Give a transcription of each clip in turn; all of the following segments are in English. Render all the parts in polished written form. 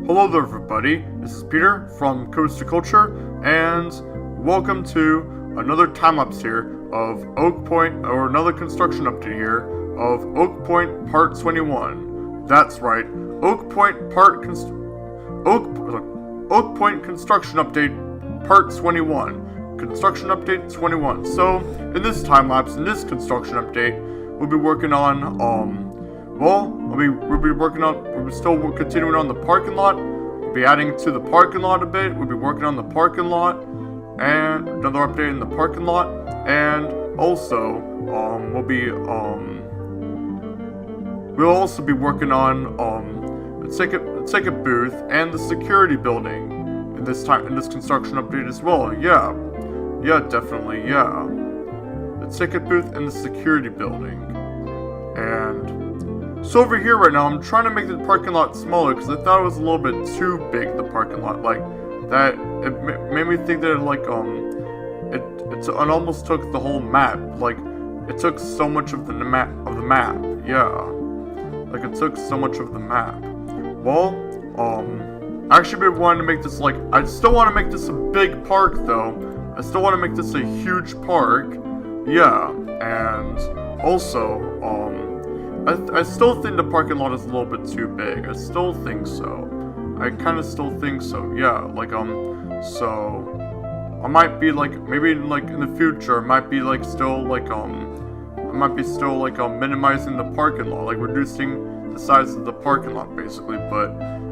Hello there everybody, this is Peter from Coast to Culture, and welcome to another time-lapse here of Oak Point, or another construction update here of Oak Point Part 21. That's right, Oak Point Construction Update Part 21. Construction Update 21. So, in this time-lapse, in this construction update, we'll be working on, we're still continuing on the parking lot. We'll be adding to the parking lot a bit. We'll be working on the parking lot and another update in the parking lot. And also, we'll also be working on the ticket booth and the security building in this construction update as well. Yeah, definitely, yeah. The ticket booth and the security building. And so over here right now, I'm trying to make the parking lot smaller because I thought it was a little bit too big, the parking lot. Like, that, it made me think that, like, it almost took the whole map. Like, it took so much of the map, yeah. Like, it took so much of the map. Well, I actually been wanting to make this, like, I still want to make this a big park, though. I still want to make this a huge park. Yeah, and also, I still think the parking lot is a little bit too big. I still think so. I kind of still think so. Yeah, like, so I might be like, maybe like in the future, I might be like still like, minimizing the parking lot, like reducing the size of the parking lot basically. But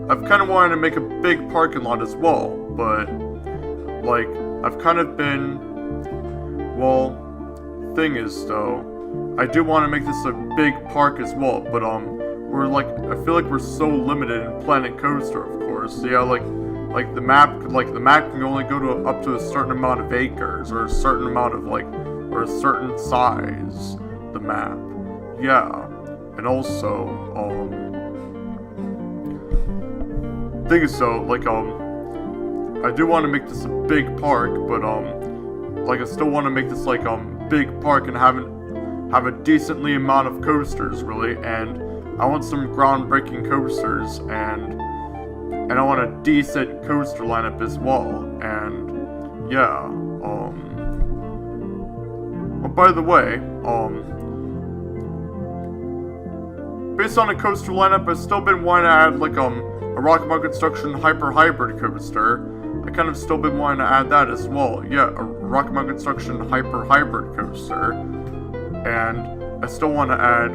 I've kind of wanted to make a big parking lot as well. But like, I've kind of been, well, thing is though, I do want to make this a big park as well, but we're like, I feel like we're so limited in Planet Coaster, of course. Yeah, like the map can only go to up to a certain amount of acres, or a certain amount of or a certain size. The map, yeah, and also thing is so like I do want to make this a big park, but like I still want to make this like big park and have a decently amount of coasters, really, and I want some groundbreaking coasters, and I want a decent coaster lineup as well, and yeah, oh, by the way, based on a coaster lineup, I've still been wanting to add like a Rocket Mount Construction Hyper Hybrid coaster. I kind of still been wanting to add that as well. Yeah, a Rocket Mount Construction Hyper Hybrid coaster. And I still want to add,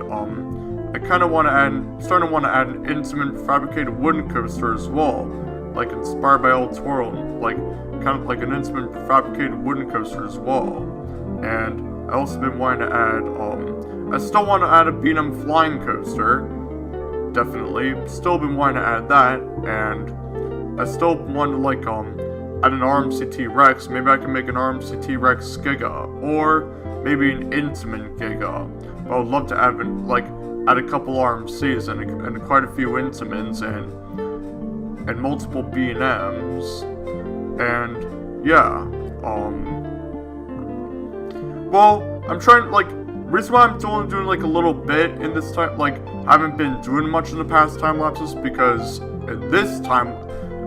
starting to want to add an intimate fabricated wooden coaster as well. Like inspired by El Toro, like kind of like an intimate fabricated wooden coaster as well. And I also been wanting to add, I still want to add a B&M flying coaster. Definitely. Still been wanting to add that. And I still want to like, add an RMC T-Rex. Maybe I can make an RMC T-Rex Giga. Or maybe an Intamin Giga. But I would love to add a couple RMCs and quite a few Intamins and multiple B&Ms. And yeah, well, I'm trying reason why I'm only doing like a little bit in this time, like I haven't been doing much in the past time lapses, because at this time,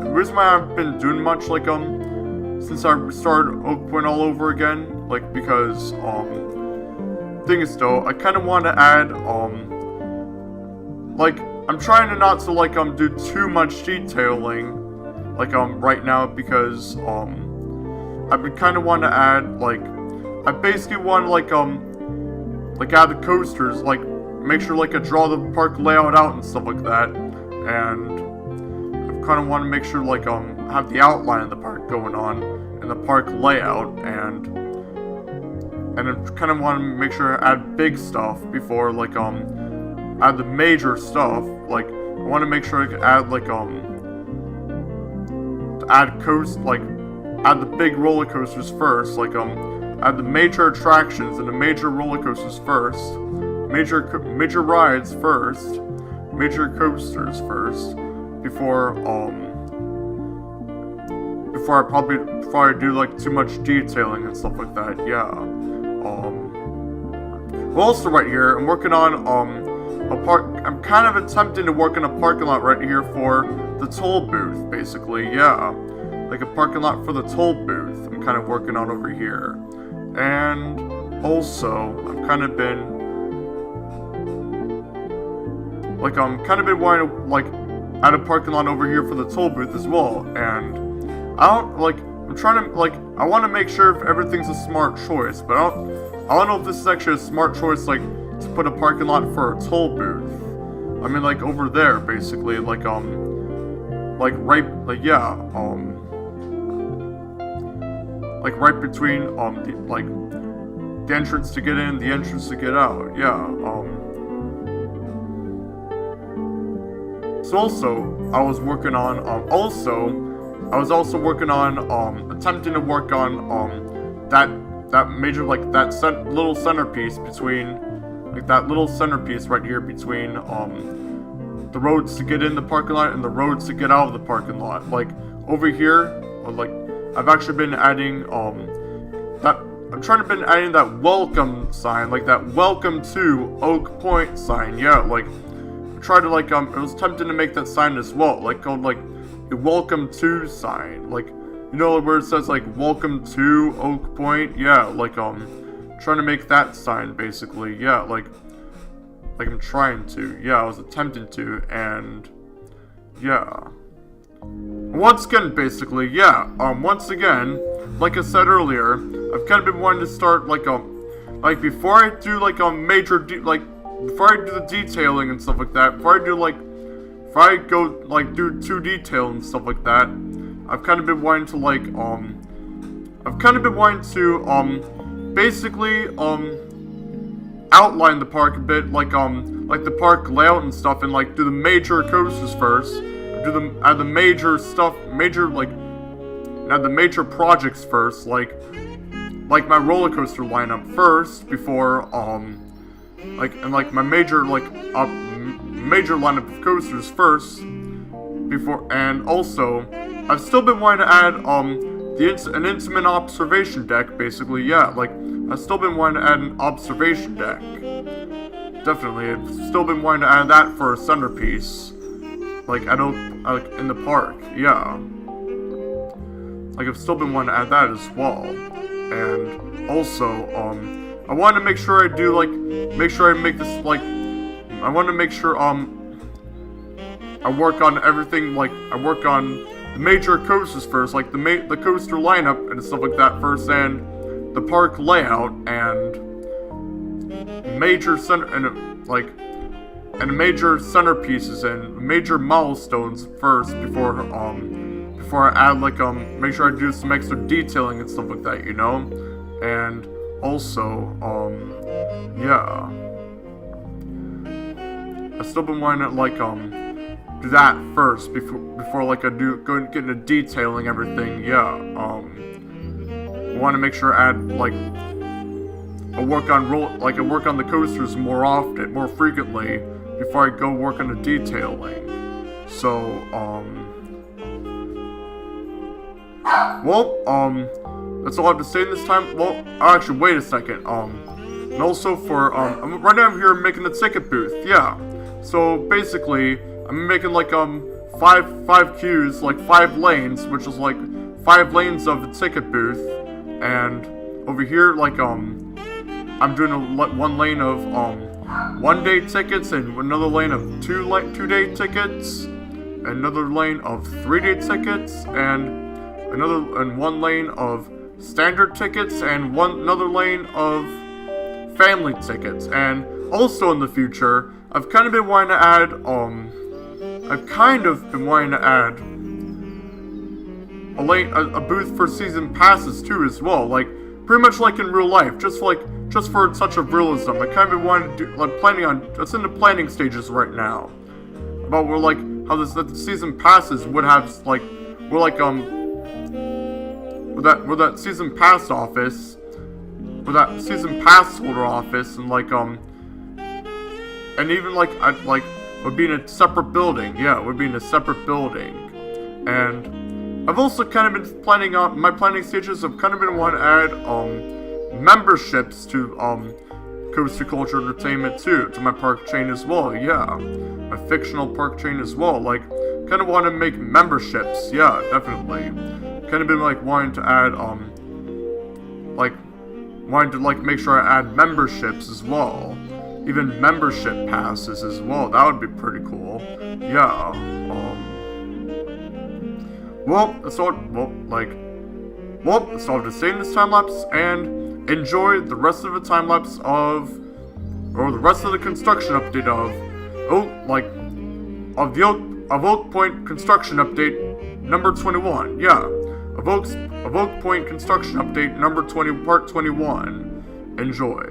the reason why I haven't been doing much since I started Oak Point all over again, like because thing is though, I kind of want to add like I'm trying to not to do too much detailing right now, because I've been kind of wanting to add I basically want add the coasters, make sure I draw the park layout out and stuff like that, and I kind of want to make sure have the outline of the park going on and the park layout, and I kind of want to make sure I add big stuff before add the major stuff. I want to make sure I can add add the big roller coasters first, add the major attractions and the major roller coasters first, major rides first, major coasters first, before I do too much detailing and stuff like that. Yeah. Well, also right here, I'm working on I'm kind of attempting to work in a parking lot right here for the toll booth, basically, yeah. Like a parking lot for the toll booth I'm kind of working on over here. And also, I've kind of been wanting to, like, add a parking lot over here for the toll booth as well. And I want to make sure if everything's a smart choice, but I don't know if this is actually a smart choice, like, to put a parking lot for a toll booth. I mean, like, over there, basically, like right, like, right between, the entrance to get in, the entrance to get out, yeah, So also, I was also working on, attempting to work on, that major, like, little centerpiece between, like, that little centerpiece right here between, the roads to get in the parking lot and the roads to get out of the parking lot. Like, over here, like, I've actually been adding, adding that welcome sign, like, that welcome to Oak Point sign, yeah, like, I was tempted to make that sign as well, like, called, like, a welcome to sign, like, you know, where it says, like, welcome to Oak Point, yeah, like, trying to make that sign, basically, yeah, like I'm trying to, yeah, I was attempting to, and, yeah. Once again, basically, yeah, once again, like I said earlier, I've kind of been wanting to start, like, before I do, like, before I do the detailing and stuff like that, before I go, like, do 2 detail and stuff like that, I've kind of been wanting to, like, basically, outline the park a bit, like the park layout and stuff, and, like, do the major coasters first, add the major projects first, like my roller coaster lineup first, before, my major lineup of coasters first, before, and also, I've still been wanting to add, an intimate observation deck, basically, yeah, like, I've still been wanting to add an observation deck. Definitely, I've still been wanting to add that for a centerpiece. Like, in the park, yeah. Like, I've still been wanting to add that as well. And, also, I want to make sure I do, like, I want to make sure, I work on everything, like, I work on the major coasters first, like, the coaster lineup and stuff like that first, and the park layout, and major centerpieces and major milestones first before I add, like, make sure I do some extra detailing and stuff like that, you know? And also, yeah. I've still been wanting to, like, do that first before like I go and get into detailing everything, yeah. I want to make sure I add, like, I work on the coasters more frequently before I go work on the detailing. So, that's all I have to say this time. Well, actually, wait a second. And also for, right now I'm here making the ticket booth, yeah. So, basically, I'm making, like, 5 queues, like, 5 lanes, which is, like, 5 lanes of the ticket booth. And over here, like, I'm doing one lane of, 1-day tickets, and another lane of 2-day tickets, another lane of 3-day tickets, and one lane of standard tickets, and another lane of family tickets. And also in the future, I've kind of been wanting to add, a booth for season passes too as well, like, pretty much like in real life, just for a touch of realism. I kind of been wanting to do, like, it's in the planning stages right now, about how the season passes would have, like, with that season pass office, with that season pass holder office, and, like, and even, like, would be in a separate building, yeah, it would be in a separate building. And I've also kind of been planning my planning stages. I've kind of been wanting to add, memberships to Coaster Culture Entertainment too, to my park chain as well, yeah. My fictional park chain as well, like, kind of want to make memberships, yeah, definitely. Kind of been, like, wanting to add, make sure I add memberships as well. Even membership passes as well, that would be pretty cool. Yeah, that's all I have to say in this time-lapse, and enjoy the rest of the time-lapse or the rest of the construction update of Oak Point construction update number 21. Yeah, of Oak Point construction update number 20, part 21. Enjoy.